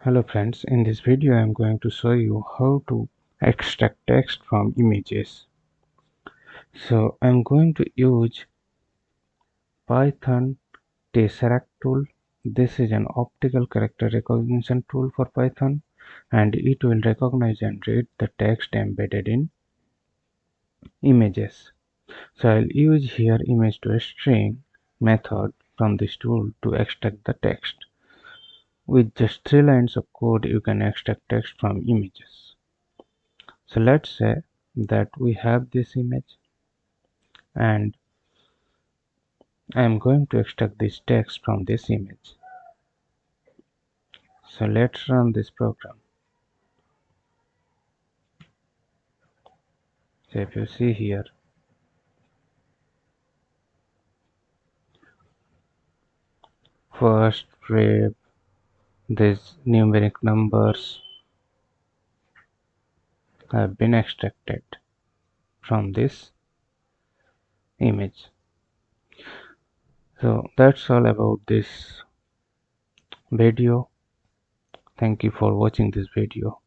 Hello friends, in this video I am going to show you how to extract text from images. So I am going to use Python Tesseract tool. This is an optical character recognition tool for Python, and it will recognize and read the text embedded in images. So I'll use here image to string method from this tool to extract the text. With just 3 lines of code you can extract text from images. So let's say that we have this image and I am going to extract this text from this image. So let's run this program. So if you see here, first rib, these numeric numbers have been extracted from this image. So that's all about this video. Thank you for watching this video.